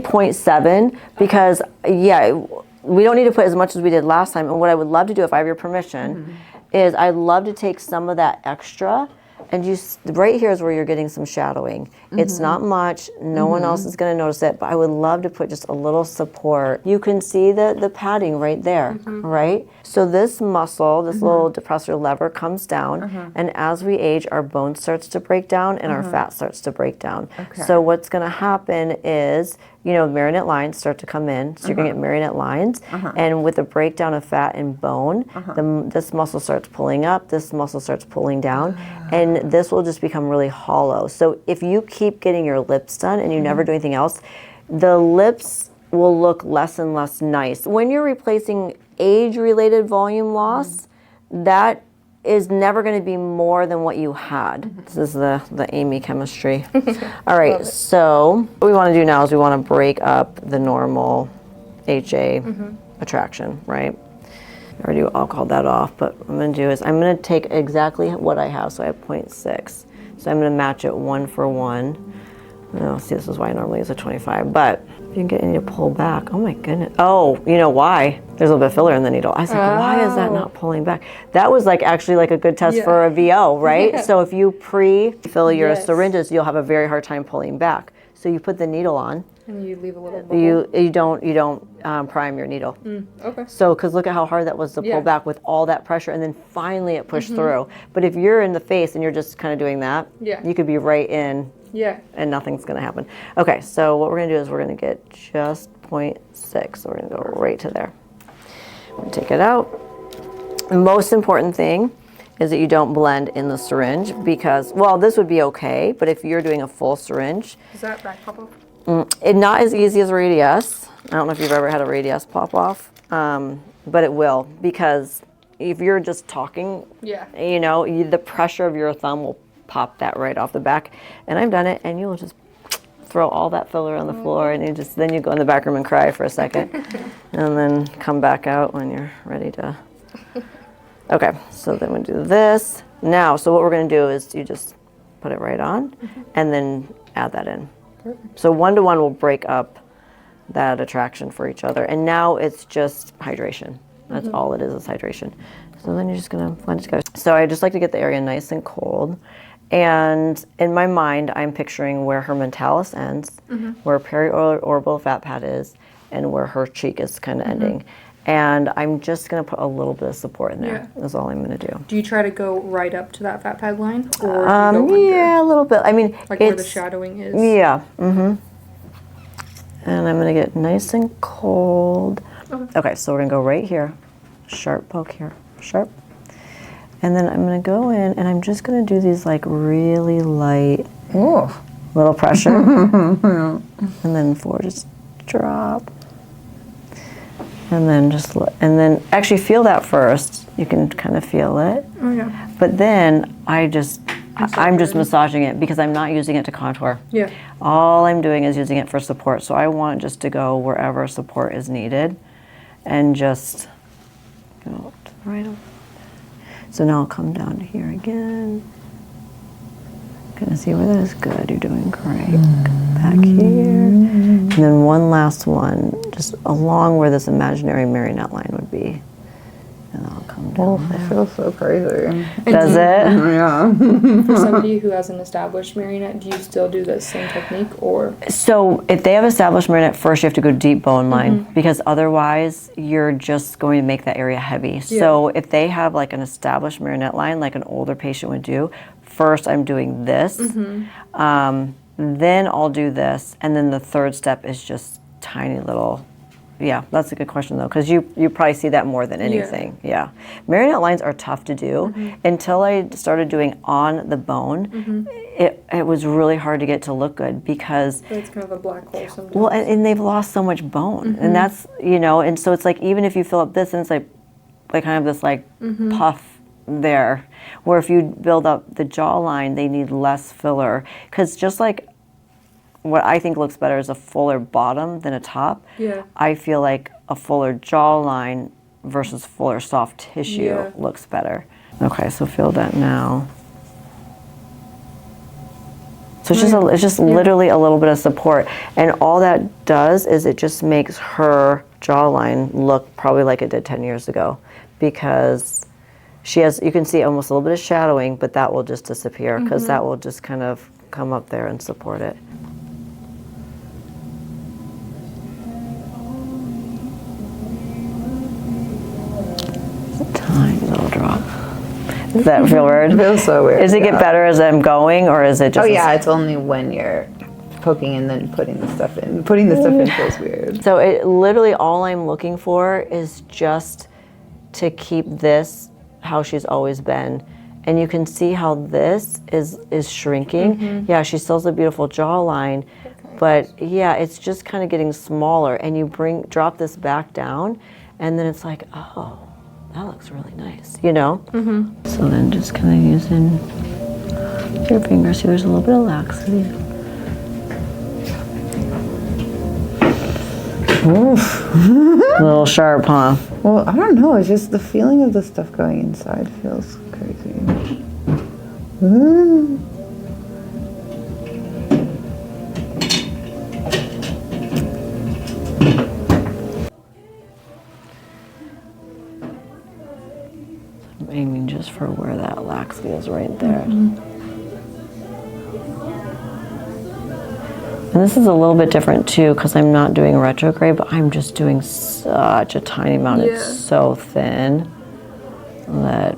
0.7 because, yeah, we don't need to put as much as we did last time. And what I would love to do, if I have your permission, is I'd love to take some of that extra and just, right here is where you're getting some shadowing. It's not much, no one else is gonna notice it, but I would love to put just a little support. You can see the padding right there, right? So this muscle, this little depressor lever comes down, and as we age, our bone starts to break down and our fat starts to break down. So what's gonna happen is, you know, marionette lines start to come in, so you're gonna get marionette lines, and with the breakdown of fat and bone, this muscle starts pulling up, this muscle starts pulling down, and this will just become really hollow. So if you keep getting your lips done and you never do anything else, the lips will look less and less nice. When you're replacing age-related volume loss, that is never going to be more than what you had. This is the Amy chemistry. All right, so what we want to do now is we want to break up the normal HA attraction, right? I already called that off, but what I'm going to do is I'm going to take exactly what I have, so I have 0.6. So I'm going to match it 1 for 1. Oh, see, this is why I normally use a 25, but if you can get any to pull back, oh my goodness. Oh, you know why? There's a little bit of filler in the needle. I was like, why is that not pulling back? That was like actually like a good test for a VO, right? So if you pre-fill your syringes, you'll have a very hard time pulling back. So you put the needle on. And you leave a little bubble. You don't prime your needle. Okay. So, because look at how hard that was to pull back with all that pressure, and then finally it pushed through. But if you're in the face and you're just kind of doing that, you could be right in. And nothing's going to happen. Okay, so what we're going to do is we're going to get just 0.6. So we're going to go right to there. I'm going to take it out. The most important thing is that you don't blend in the syringe because, well, this would be okay, but if you're doing a full syringe. Is that back pop off? It's not as easy as a radius. I don't know if you've ever had a radius pop off, but it will, because if you're just talking, you know, the pressure of your thumb will pop that right off the back. And I've done it, and you'll just throw all that filler on the floor, and then you go in the back room and cry for a second, and then come back out when you're ready to. Okay, so then we do this. Now, so what we're going to do is you just put it right on, and then add that in. So 1-to-1 will break up that attraction for each other. And now it's just hydration. That's all it is hydration. So then you're just gonna blend it together. So I just like to get the area nice and cold. And in my mind, I'm picturing where her mentalis ends, where periorbital fat pad is, and where her cheek is kind of ending. And I'm just gonna put a little bit of support in there. That's all I'm gonna do. Do you try to go right up to that fat pad line, or yeah, a little bit. I mean, like where the shadowing is. Yeah. And I'm gonna get nice and cold. Okay, so we're gonna go right here, sharp poke here, sharp, and then I'm gonna go in and I'm just gonna do these like really light, little pressure, and then 4 just drop. And then actually feel that first. You can kind of feel it. But then I'm just massaging it because I'm not using it to contour. All I'm doing is using it for support. So I want just to go wherever support is needed and just go to the right. So now I'll come down to here again. Gonna see where that is good. You're doing great. Come back here. And then one last one, just along where this imaginary marionette line would be. And I'll come down there. It feels so crazy. Does it? Yeah. For somebody who has an established marionette, do you still do the same technique, or? So if they have established marionette, first you have to go deep bone line because otherwise you're just going to make that area heavy. So if they have like an established marionette line, like an older patient would do, first I'm doing this, then I'll do this, and then the third step is just tiny little. Yeah, that's a good question though, because you probably see that more than anything. Yeah. Marionette lines are tough to do. Until I started doing on the bone, it was really hard to get to look good because it's kind of a black hole sometimes. Well, and they've lost so much bone, and that's, you know, and so it's like even if you fill up this, and it's like kind of this like puff there, where if you build up the jawline, they need less filler, because just like what I think looks better is a fuller bottom than a top. I feel like a fuller jawline versus fuller soft tissue looks better. Okay, so feel that now. So it's just literally a little bit of support. And all that does is it just makes her jawline look probably like it did 10 years ago, because she has, you can see almost a little bit of shadowing, but that will just disappear because that will just kind of come up there and support it. Tiny little drop. Does that feel weird? It feels so weird. Does it get better as I'm going, or is it just? Oh yeah, it's only when you're poking and then putting the stuff in. Putting the stuff in feels weird. So it literally, all I'm looking for is just to keep this how she's always been. And you can see how this is shrinking. Yeah, she still has a beautiful jawline, but yeah, it's just kind of getting smaller. And you drop this back down, and then it's like, oh, that looks really nice, you know? So then just kind of using your fingers, see there's a little bit of laxity. A little sharp, huh? Well, I don't know. It's just the feeling of the stuff going inside feels crazy. I'm aiming just for where that laxity is right there. And this is a little bit different too, because I'm not doing retrograde, but I'm just doing such a tiny amount. It's so thin that